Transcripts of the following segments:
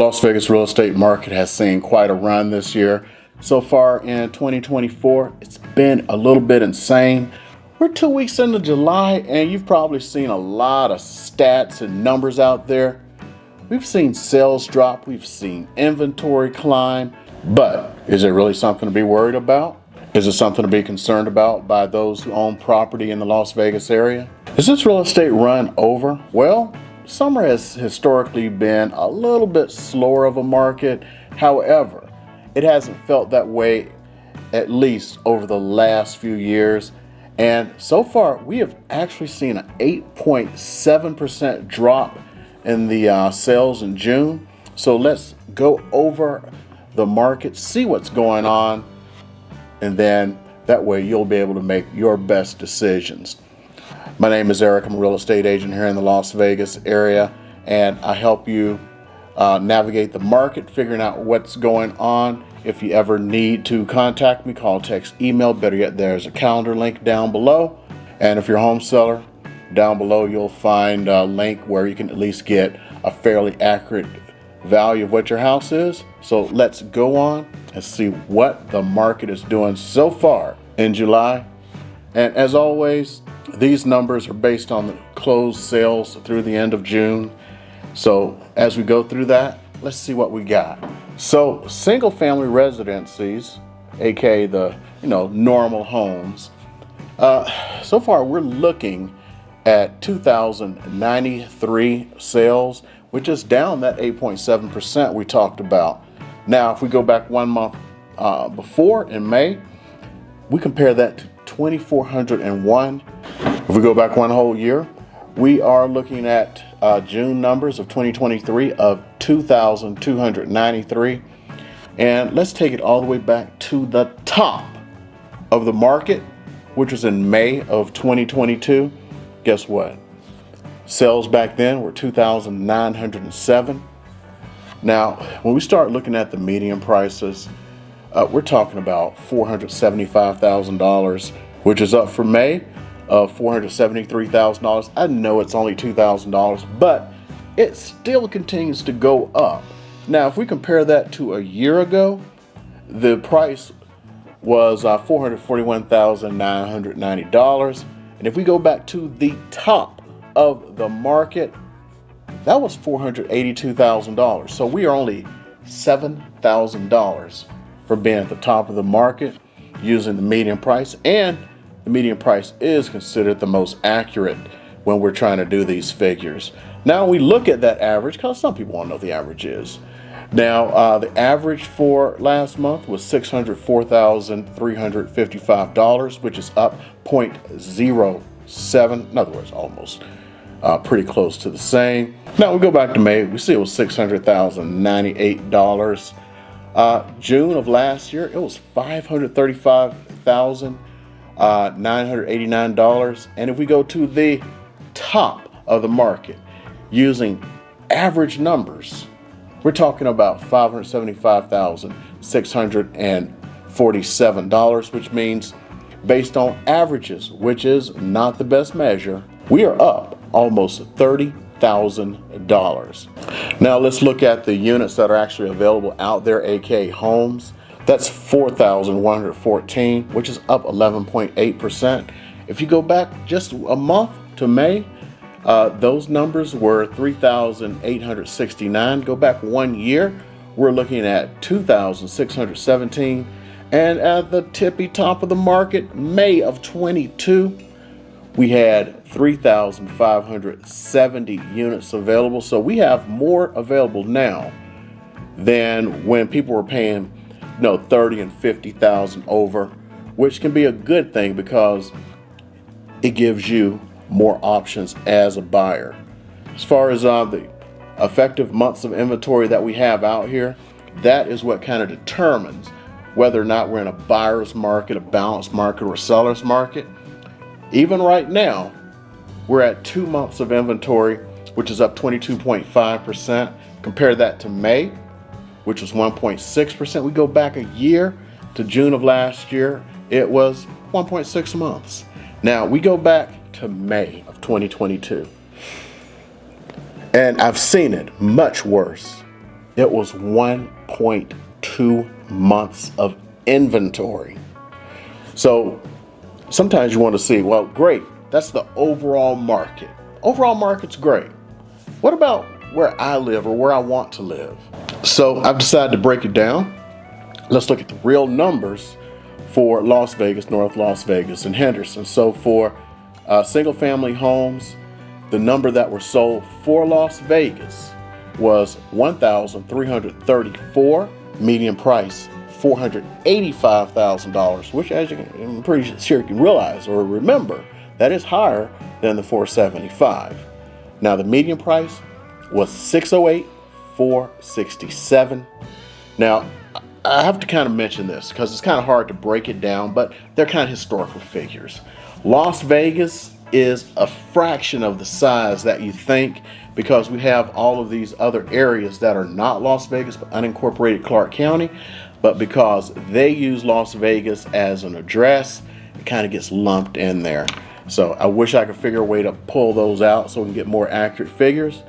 The Las Vegas real estate market has seen quite a run this year. So far in 2024, it's been a little bit insane. We're 2 weeks into July, and you've probably seen a lot of stats and numbers out there. We've seen sales drop, we've seen inventory climb, but is it really something to be worried about? Is it something to be concerned about by those who own property in the Las Vegas area? Is this real estate run over? Well, summer has historically been a little bit slower of a market. However, it hasn't felt that way at least over the last few years. And so far, we have actually seen an 8.7% drop in the sales in June. So let's go over the market, see what's going on, and then that way you'll be able to make your best decisions. My name is Eric. I'm a real estate agent here in the Las Vegas area, and I help you navigate the market, figuring out what's going on. If you ever need to contact me, call, text, email. Better yet, there's a calendar link down below. And if you're a home seller, down below you'll find a link where you can at least get a fairly accurate value of what your house is. So let's go on and see what the market is doing so far in July. And as always, these numbers are based on the closed sales through the end of June. So as we go through that, let's see what we got. So single family residencies, aka the normal homes, so far we're looking at 2,093 sales, which is down that 8.7% we talked about. Now, if we go back 1 month before in May, we compare that to 2,401. If we go back one whole year, we are looking at June numbers of 2023 of 2,293. And let's take it all the way back to the top of the market, which was in May of 2022. Guess what? Sales back then were 2,907. Now, when we start looking at the median prices, we're talking about $475,000, which is up from May of $473,000. I know it's only $2,000, but it still continues to go up. Now, if we compare that to a year ago, the price was $441,990. And if we go back to the top of the market, that was $482,000. So we are only $7,000 for being at the top of the market using the median price. And the median price is considered the most accurate when we're trying to do these figures. Now we look at that average because some people want to know what the average is. Now the average for last month was $604,355, which is up 0.07. In other words, almost pretty close to the same. Now we go back to May, we see it was $600,098. June of last year, it was $535,989. And if we go to the top of the market using average numbers, we're talking about $575,647, which means based on averages, which is not the best measure, we are up almost $30,000. Now let's look at the units that are actually available out there, aka homes. That's 4,114, which is up 11.8%. If you go back just a month to May, those numbers were 3,869. Go back 1 year, we're looking at 2,617. And at the tippy top of the market, May of 22, we had 3,570 units available. So we have more available now than when people were paying 30 and 50,000 over, which can be a good thing because it gives you more options as a buyer. As far as the effective months of inventory that we have out here, that is what kind of determines whether or not we're in a buyer's market, a balanced market, or a seller's market. Even right now, we're at 2 months of inventory, which is up 22.5%. Compare that to May, which was 1.6%. We go back a year to June of last year, it was 1.6 months. Now we go back to May of 2022, and I've seen it much worse It was 1.2 months of inventory. So sometimes you want to see, well, great, that's the overall market. Overall market's great. What about where I live or where I want to live? So I've decided to break it down. Let's look at the real numbers for Las Vegas, North Las Vegas, and Henderson. So for single family homes, the number that were sold for Las Vegas was 1,334, median price $485,000, which, as I'm pretty sure you can realize or remember, that is higher than the 475. Now the median price was 608, 467. Now I have to kind of mention this because it's kind of hard to break it down, but they're kind of historical figures. Las Vegas is a fraction of the size that you think, because we have all of these other areas that are not Las Vegas but unincorporated Clark County. But because they use Las Vegas as an address, it kind of gets lumped in there. So I wish I could figure a way to pull those out so we can get more accurate figures,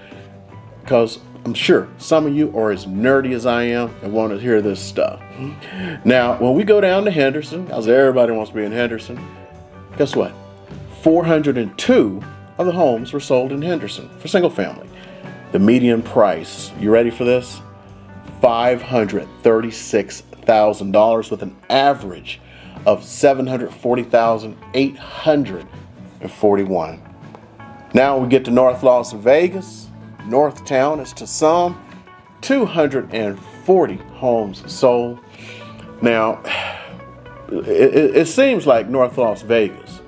because I'm sure some of you are as nerdy as I am and want to hear this stuff. Now, when we go down to Henderson, because everybody wants to be in Henderson, guess what? 402 of the homes were sold in Henderson for single family. The median price, you ready for this? $536,000 with an average of $740,841. Now we get to North Las Vegas. North Town is to some 240 homes sold. Now, it seems like North Las Vegas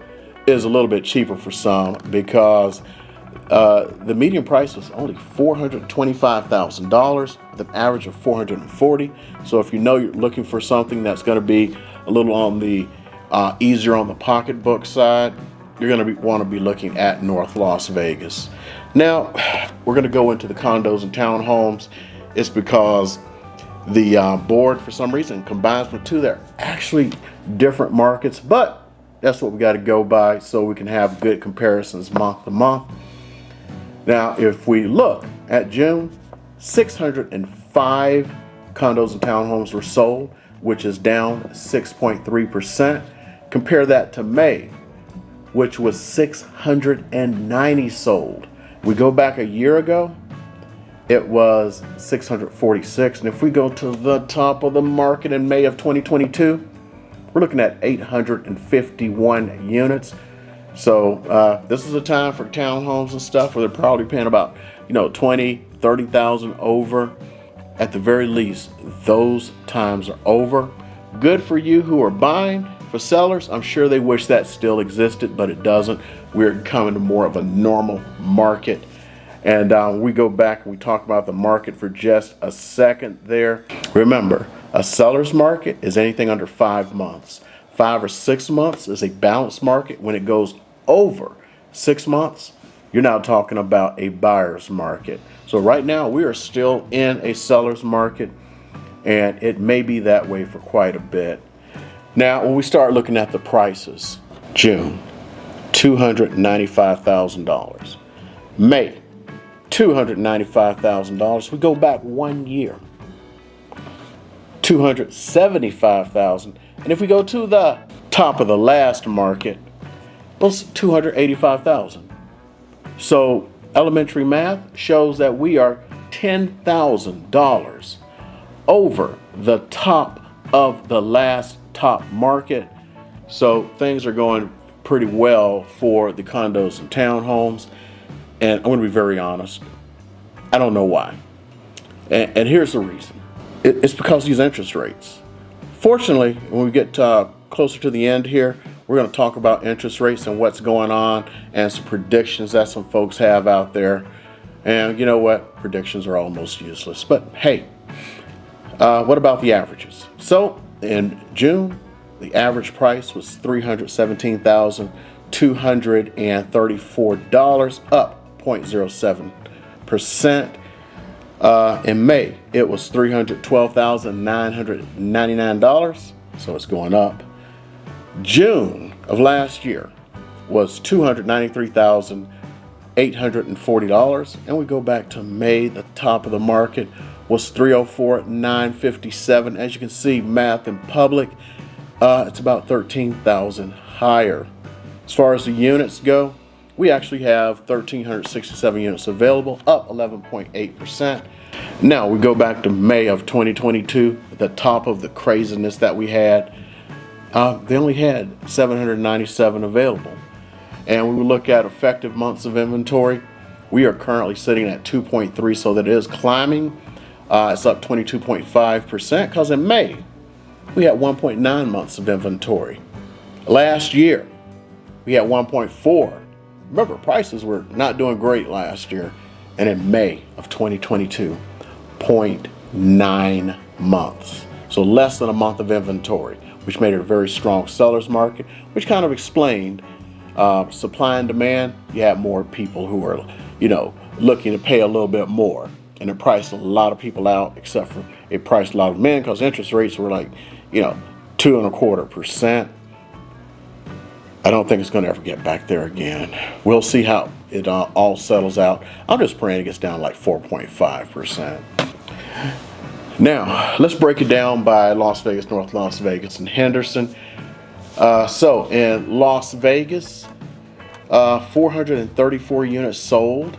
is a little bit cheaper for some, because the median price was only $425,000 with an average of $440. So if you know you're looking for something that's going to be a little on the easier on the pocketbook side, you're going to want to be looking at North Las Vegas. Now we're going to go into the condos and townhomes. It's because the board for some reason combines with two. They're actually different markets, but that's what we got to go by so we can have good comparisons month to month. Now, if we look at June, 605 condos and townhomes were sold, which is down 6.3%. Compare that to May, which was 690 sold. We go back a year ago, it was 646. And if we go to the top of the market in May of 2022, we're looking at 851 units. So this is a time for townhomes and stuff where they're probably paying about, 20, 30,000 over. At the very least, those times are over. Good for you who are buying. For sellers, I'm sure they wish that still existed, but it doesn't. We're coming to more of a normal market. And we go back and we talk about the market for just a second there. Remember, a seller's market is anything under 5 months. 5 or 6 months is a balanced market. When it goes over 6 months, you're now talking about a buyer's market. So right now we are still in a seller's market, and it may be that way for quite a bit. Now, when we start looking at the prices, June, $295,000. May, $295,000. We go back 1 year, $275,000. And if we go to the top of the last market, it was $285,000. So elementary math shows that we are $10,000 over the top of the last top market. So things are going pretty well for the condos and townhomes. And I'm going to be very honest, I don't know why. And here's the reason. It's because of these interest rates. Fortunately, when we get closer to the end here, we're going to talk about interest rates and what's going on and some predictions that some folks have out there. And you know what? Predictions are almost useless. But hey, what about the averages? So in June, the average price was $317,234, up 0.07%. In May, it was $312,999, so it's going up. June of last year was $293,840, and we go back to May, the top of the market was 304,957. As you can see, math in public, it's about 13,000 higher. As far as the units go, we actually have 1,367 units available, up 11.8%. Now we go back to May of 2022, at the top of the craziness that we had. They only had 797 available. And when we look at effective months of inventory, we are currently sitting at 2.3, so that is climbing. It's up 22.5% because in May, we had 1.9 months of inventory. Last year, we had 1.4. Remember, prices were not doing great last year. And in May of 2022, 0.9 months. So less than a month of inventory, which made it a very strong seller's market, which kind of explained supply and demand. You had more people who were, looking to pay a little bit more. And it priced a lot of people out, except for it priced a lot of men because interest rates were like, 2.25%. I don't think it's going to ever get back there again. We'll see how it all settles out. I'm just praying it gets down like 4.5%. Now, let's break it down by Las Vegas, North Las Vegas, and Henderson. So in Las Vegas, 434 units sold.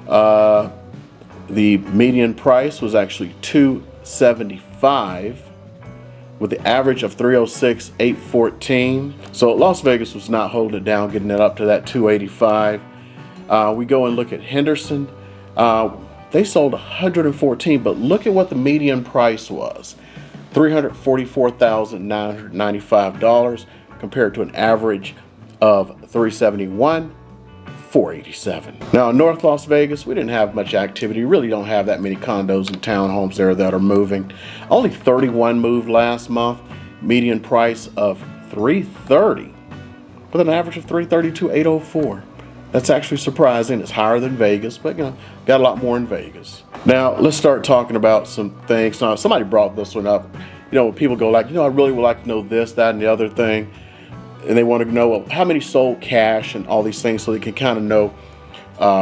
The median price was actually $275. with the average of 306,814. So Las Vegas was not holding it down, getting it up to that 285. We go and look at Henderson. They sold 114, but look at what the median price was. $344,995 compared to an average of $371,487. Now in North Las Vegas, we didn't have much activity. Really don't have that many condos and townhomes there that are moving. Only 31 moved last month. Median price of $330 with an average of $332,804. That's actually surprising. It's higher than Vegas, but got a lot more in Vegas. Now let's start talking about some things. Now somebody brought this one up. When people go like, I really would like to know this, that, and the other thing. And they want to know, well, how many sold cash and all these things so they can kind of know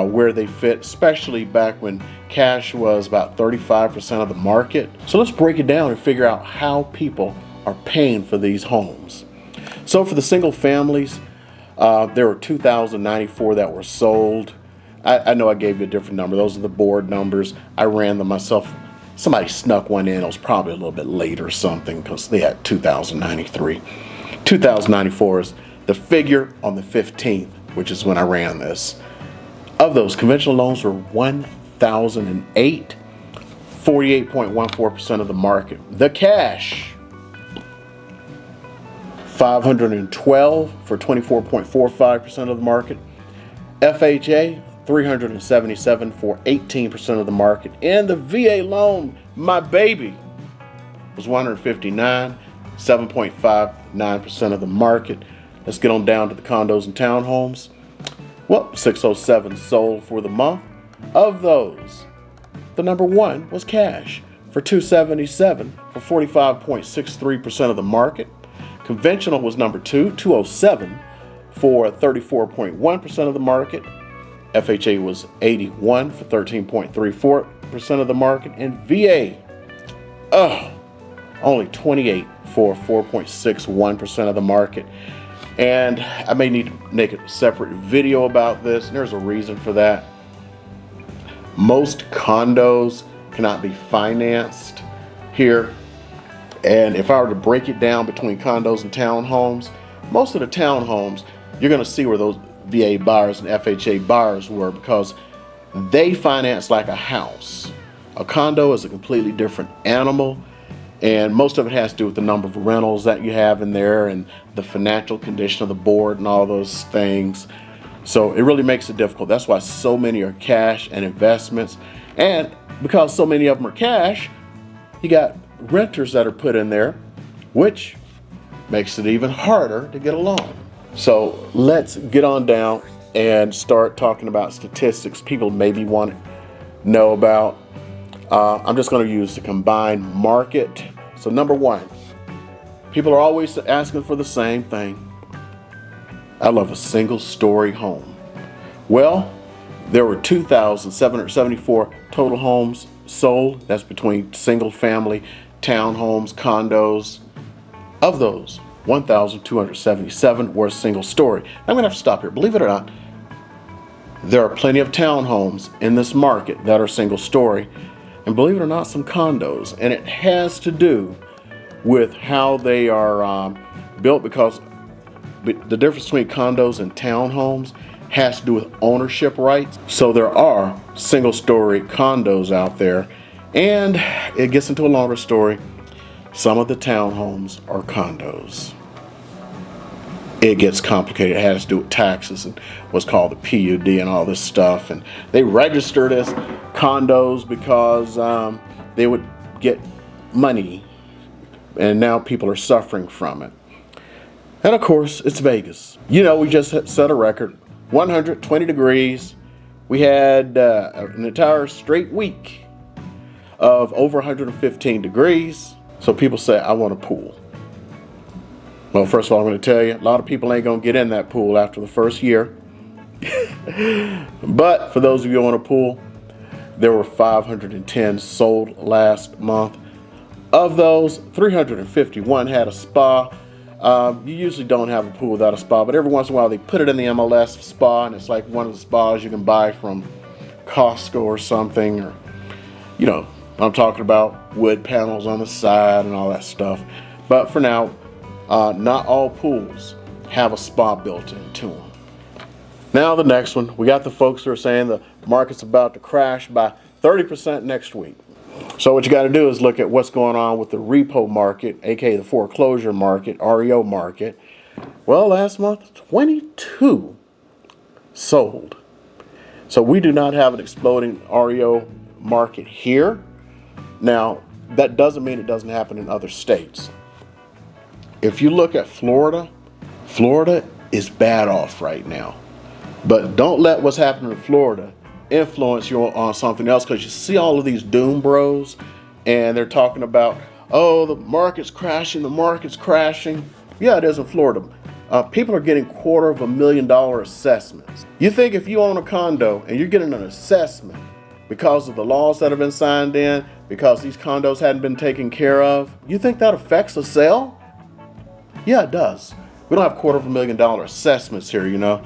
where they fit, especially back when cash was about 35% of the market. So let's break it down and figure out how people are paying for these homes. So for the single families, there were 2,094 that were sold. I know I gave you a different number. Those are the board numbers. I ran them myself. Somebody snuck one in. It was probably a little bit late or something because they had 2,093. 2,094 is the figure on the 15th, which is when I ran this. Of those, conventional loans were 1,008, 48.14% of the market. The cash, 512 for 24.45% of the market. FHA, 377 for 18% of the market. And the VA loan, my baby, was 159, 7.59% of the market. Let's get on down to the condos and townhomes. Well, 607 sold for the month. Of those, the number one was cash for 277 for 45.63% of the market. Conventional was number two, 207 for 34.1% of the market. FHA was 81 for 13.34% of the market. And VA, only 28 for 4.61% of the market. And I may need to make a separate video about this, and there's a reason for that. Most condos cannot be financed here. And if I were to break it down between condos and townhomes, most of the townhomes, you're going to see where those VA buyers and FHA buyers were because they finance like a house. A condo is a completely different animal. And most of it has to do with the number of rentals that you have in there and the financial condition of the board and all those things. So it really makes it difficult. That's why so many are cash and investments. And because so many of them are cash, you got renters that are put in there, which makes it even harder to get a loan. So let's get on down and start talking about statistics people maybe want to know about. I'm just going to use the combined market. So number one, people are always asking for the same thing. I love a single story home. Well, There were 2,774 total homes sold. That's between single family, townhomes, condos. Of those, 1,277 were single story. I'm going to have to stop here. Believe it or not, there are plenty of townhomes in this market that are single story. And believe it or not, some condos. And it has to do with how they are built, because the difference between condos and townhomes has to do with ownership rights. So there are single story condos out there, and it gets into a longer story. Some of the townhomes are condos. It gets complicated. It has to do with taxes and what's called the PUD and all this stuff. And they registered as condos because they would get money, and now people are suffering from it. And of course, it's Vegas. You know, we just set a record, 120 degrees. We had an entire straight week of over 115 degrees. So people say, I want a pool. Well, first of all, I'm going to tell you, a lot of people ain't going to get in that pool after the first year. But for those of you who want a pool, there were 510 sold last month. Of those, 351 had a spa. You usually don't have a pool without a spa, but every once in a while they put it in the MLS spa, and it's like one of the spas you can buy from Costco or something, or, you know, I'm talking about wood panels on the side and all that stuff. But for now, not all pools have a spa built into them. Now the next one, we got the folks who are saying the market's about to crash by 30% next week. So what you got to do is look at what's going on with the repo market, aka the foreclosure market, REO market. Well, last month, 22 sold. So we do not have an exploding REO market here. Now, that doesn't mean it doesn't happen in other states. If you look at Florida, Florida is bad off right now. But don't let what's happening in Florida influence you on something else, because you see all of these doom bros and they're talking about, oh, the market's crashing, the market's crashing. Yeah, it is in Florida. People are getting $250,000 assessments. You think if you own a condo and you're getting an assessment because of the laws that have been signed in, because these condos hadn't been taken care of, you think that affects the sale? Yeah, it does. We don't have $250,000 assessments here, you know.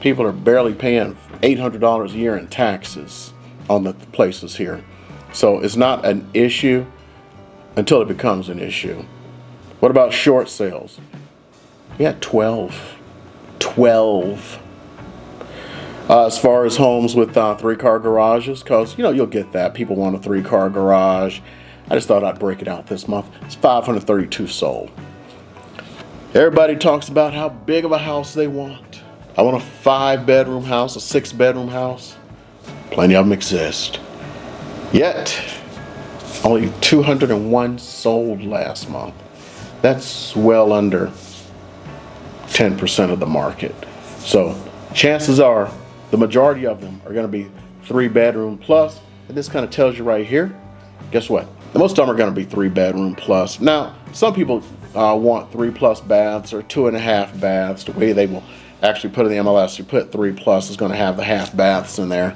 People are barely paying $800 a year in taxes on the places here. So it's not an issue until it becomes an issue. What about short sales? We had 12. As far as homes with 3-car garages, because, you know, you'll get that. People want a 3-car garage. I just thought I'd break it out this month. It's 532 sold. Everybody talks about how big of a house they want. I want a 5-bedroom house, a 6-bedroom house. Plenty of them exist. Yet, only 201 sold last month. That's well under 10% of the market. So, chances are, the majority of them are going to be 3-bedroom plus. And this kind of tells you right here, guess what? Most of them are going to be 3-bedroom plus. Now, some people want 3+ baths or 2.5 baths. The way they will actually put in the MLS, you put 3+ is going to have the half baths in there.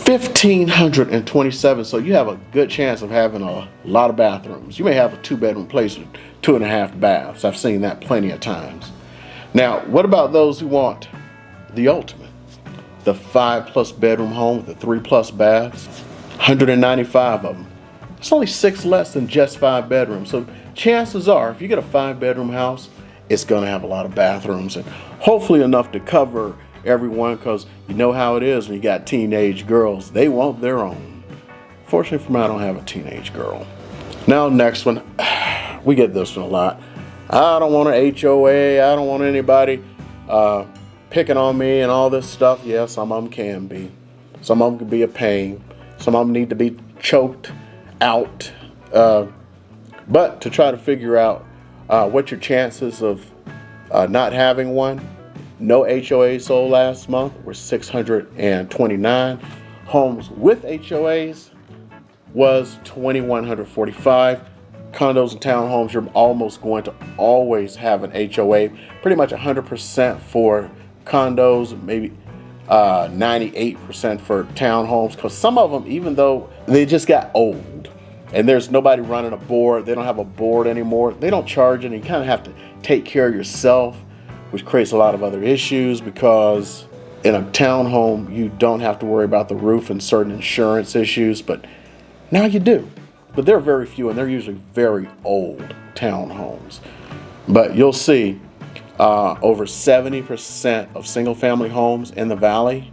1,527, so you have a good chance of having a lot of bathrooms. You may have a 2-bedroom place with 2.5 baths. I've seen that plenty of times. Now, what about those who want the ultimate? The 5+ bedroom home with the 3+ baths? 195 of them. It's only 6 less than just 5 bedrooms. So chances are, if you get a 5-bedroom house, it's going to have a lot of bathrooms, and hopefully enough to cover everyone, because you know how it is when you got teenage girls. They want their own. Fortunately for me, I don't have a teenage girl. Now, next one. We get this one a lot. I don't want an HOA. I don't want anybody picking on me and all this stuff. Yeah, some of them can be. Some of them can be a pain. Some of them need to be choked out. But to try to figure out what your chances of not having one, no HOA sold last month were 629. Homes with HOAs was 2,145. Condos and townhomes, you're almost going to always have an HOA. Pretty much 100% for condos, maybe 98% for townhomes, because some of them, even though they just got old and there's nobody running a board, they don't have a board anymore, they don't charge it, and you kind of have to take care of yourself, which creates a lot of other issues, because in a townhome you don't have to worry about the roof and certain insurance issues, but now you do. But they're very few, and they're usually very old townhomes. But you'll see over 70% of single-family homes in the valley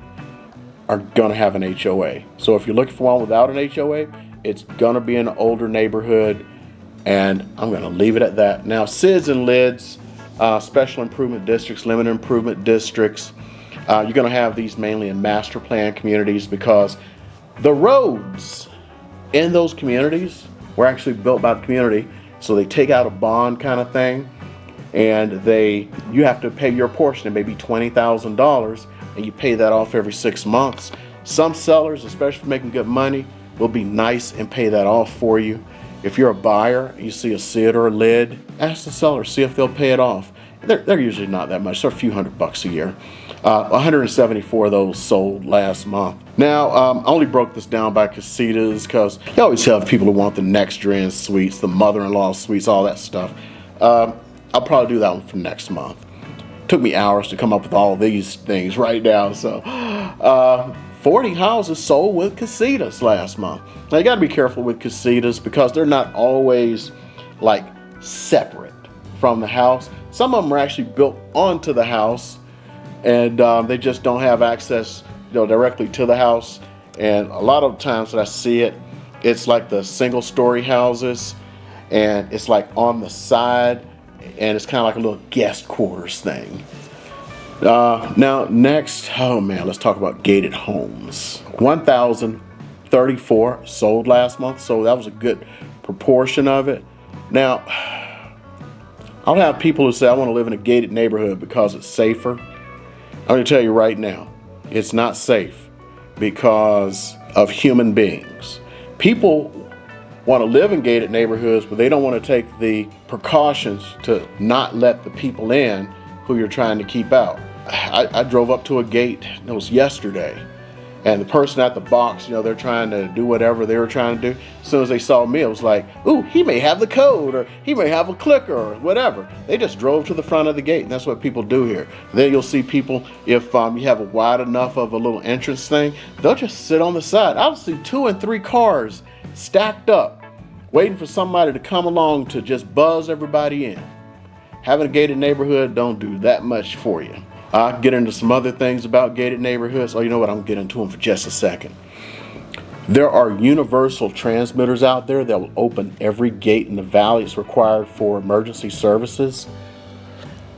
are going to have an HOA. So if you're looking for one without an HOA, it's going to be in an older neighborhood, and I'm going to leave it at that. Now, SIDS and LIDs, special improvement districts, limited improvement districts, you're going to have these mainly in master plan communities, because the roads in those communities were actually built by the community. So they take out a bond kind of thing, and you have to pay your portion. It may be $20,000, and you pay that off every 6 months. Some sellers, especially making good money, will be nice and pay that off for you. If you're a buyer, you see a SID or a LID, ask the seller, see if they'll pay it off. They're usually not that much. They're a few $100 a year. 174 of those sold last month. Now, I only broke this down by casitas because you always have people who want the next-gen suites, the mother-in-law suites, all that stuff. I'll probably do that one for next month. Took me hours to come up with all these things right now. So 40 houses sold with casitas last month. Now, you got to be careful with casitas because they're not always like separate from the house. Some of them are actually built onto the house, and they just don't have access, directly to the house. And a lot of times that I see it, it's like the single-story houses, and it's like on the side, and it's kind of like a little guest quarters thing. Now, next, let's talk about gated homes. 1,034 sold last month, so that was a good proportion of it. Now, I'll have people who say, I want to live in a gated neighborhood because it's safer. I'm going to tell you right now, it's not safe because of human beings. People want to live in gated neighborhoods, but they don't want to take the precautions to not let the people in who you're trying to keep out. I drove up to a gate, it was yesterday, and the person at the box, they're trying to do whatever they were trying to do. As soon as they saw me, it was like, ooh, he may have the code, or he may have a clicker, or whatever. They just drove to the front of the gate, and that's what people do here. Then you'll see people, if you have a wide enough of a little entrance thing, they'll just sit on the side. I'll see 2 and 3 cars stacked up, waiting for somebody to come along to just buzz everybody in. Having a gated neighborhood don't do that much for you. I'll get into some other things about gated neighborhoods. Oh, you know what? I'm going to get into them for just a second. There are universal transmitters out there that will open every gate in the valley. It's required for emergency services.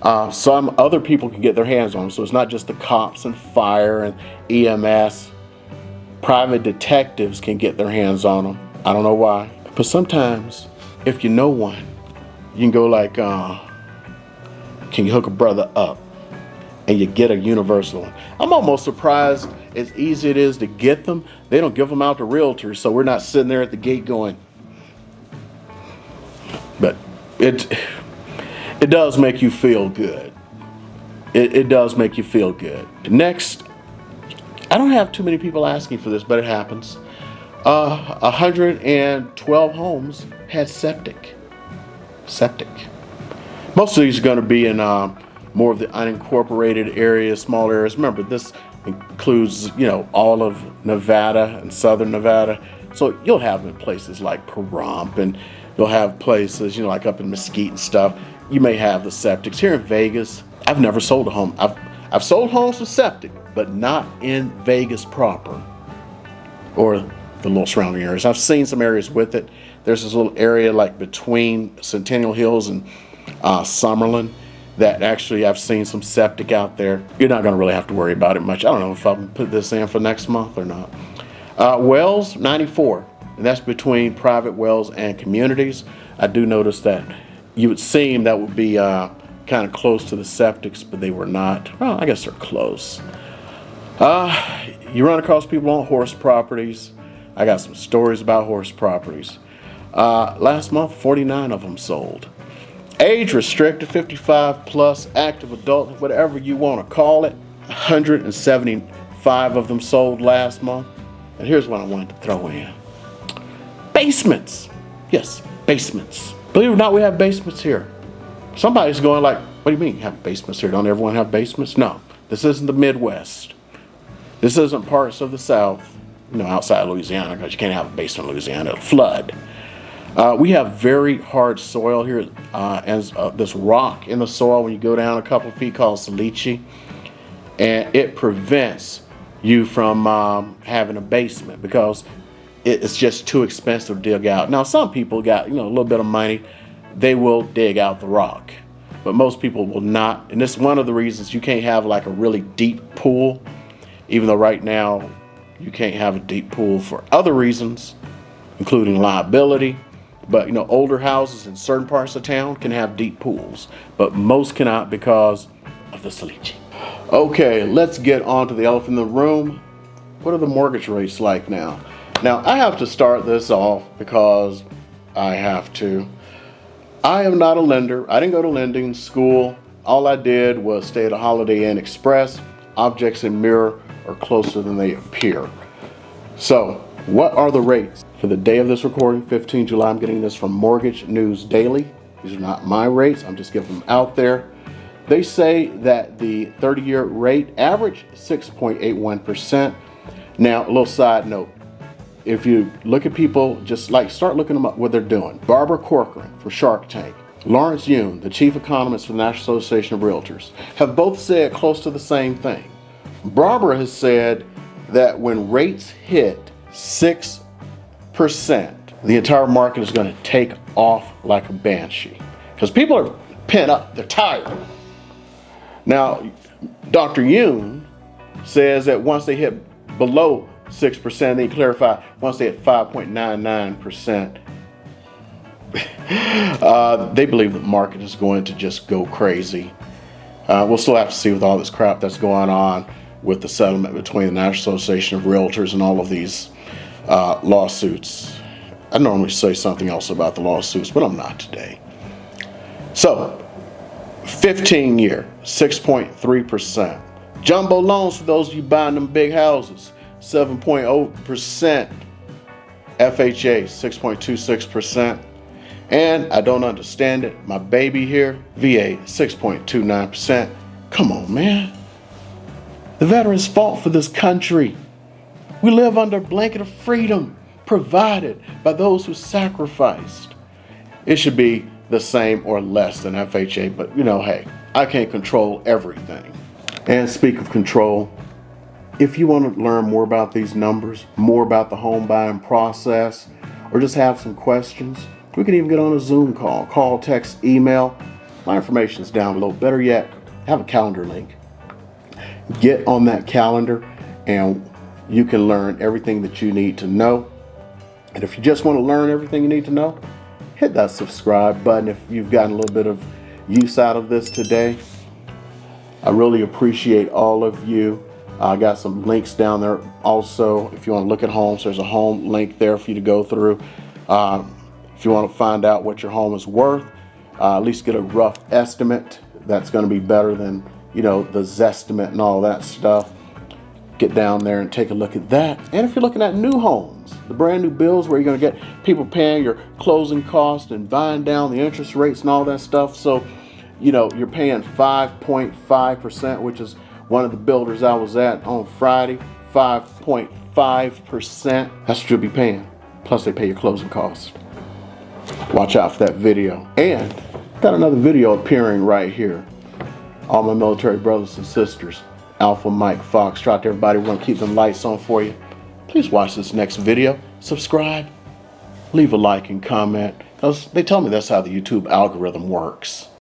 Some other people can get their hands on them, so it's not just the cops and fire and EMS. Private detectives can get their hands on them. I don't know why. But sometimes, if you know one, you can go like, can you hook a brother up? And you get a universal one. I'm almost surprised as easy it is to get them. They don't give them out to realtors, so we're not sitting there at the gate going. But it does make you feel good. It does make you feel good. Next, I don't have too many people asking for this, but it happens. 112 homes had septic. Most of these are going to be in more of the unincorporated areas, small areas. Remember, this includes, all of Nevada and southern Nevada. So you'll have them in places like Pahrump, and you'll have places, like up in Mesquite and stuff. You may have the septics. Here in Vegas, I've never sold a home. I've sold homes with septic, but not in Vegas proper or the little surrounding areas. I've seen some areas with it. There's this little area like between Centennial Hills and Summerlin that actually I've seen some septic out there. You're not going to really have to worry about it much. I don't know if I can put this in for next month or not. Wells, 94, and that's between private wells and communities. I do notice that you would seem that would be kind of close to the septics, but they were not. Well, I guess they're close. You run across people on horse properties. I got some stories about horse properties. Last month, 49 of them sold. Age restricted, 55 plus, active adult, whatever you want to call it, 170 5 of them sold last month. And here's what I wanted to throw in. Basements. Yes, basements. Believe it or not, we have basements here. Somebody's going like, what do you mean you have basements here? Don't everyone have basements? No, this isn't the Midwest. This isn't parts of the South, outside Louisiana, because you can't have a basement in Louisiana, it'll flood. We have very hard soil here, this rock in the soil when you go down a couple of feet called caliche, and it prevents you from having a basement because it's just too expensive to dig out. Now, some people got a little bit of money, they will dig out the rock, but most people will not. And this is one of the reasons you can't have like a really deep pool, even though right now you can't have a deep pool for other reasons, including liability. But older houses in certain parts of town can have deep pools, but most cannot because of the caliche. Okay, let's get on to the elephant in the room. What are the mortgage rates like now? Now, I have to start this off because I have to. I am not a lender. I didn't go to lending school. All I did was stay at a Holiday Inn Express. Objects in mirror are closer than they appear. So, what are the rates? For the day of this recording, 15 July, I'm getting this from Mortgage News Daily. These are not my rates. I'm just giving them out there. They say that the 30-year rate average 6.81%. Now, a little side note. If you look at people, just start looking them up, what they're doing. Barbara Corcoran from Shark Tank, Lawrence Yun, the chief economist for the National Association of Realtors, have both said close to the same thing. Barbara has said that when rates hit 6%, the entire market is going to take off like a banshee. Because people are pent up, they're tired. Now, Dr. Yoon says that once they hit below 6%, they clarify once they hit 5.99%, they believe the market is going to just go crazy. We'll still have to see with all this crap that's going on with the settlement between the National Association of Realtors and all of these lawsuits. I normally say something else about the lawsuits, but I'm not today. So, 15-year, 6.3%. Jumbo loans for those of you buying them big houses, 7.0%. FHA, 6.26%. And I don't understand it, my baby here, VA, 6.29%. Come on, man. The veterans fought for this country. We live under a blanket of freedom provided by those who sacrificed. It should be the same or less than FHA, but hey, I can't control everything. And speak of control, if you want to learn more about these numbers, more about the home buying process, or just have some questions, we can even get on a Zoom call, text, email. My information is down below. Better yet, have a calendar link. Get on that calendar and you can learn everything that you need to know. And if you just want to learn everything you need to know, hit that subscribe button if you've gotten a little bit of use out of this today. I really appreciate all of you. I got some links down there also. If you want to look at homes, there's a home link there for you to go through. If you want to find out what your home is worth, at least get a rough estimate. That's going to be better than, the Zestimate and all that stuff. Get down there and take a look at that. And if you're looking at new homes, the brand new bills where you're going to get people paying your closing costs and buying down the interest rates and all that stuff. So, you're paying 5.5%, which is one of the builders I was at on Friday, 5.5%. That's what you'll be paying. Plus they pay your closing costs. Watch out for that video. And got another video appearing right here. All my military brothers and sisters, Alpha Mike Foxtrot, everybody, we want to keep them lights on for you. Please watch this next video. Subscribe. Leave a like and comment, because they tell me that's how the YouTube algorithm works.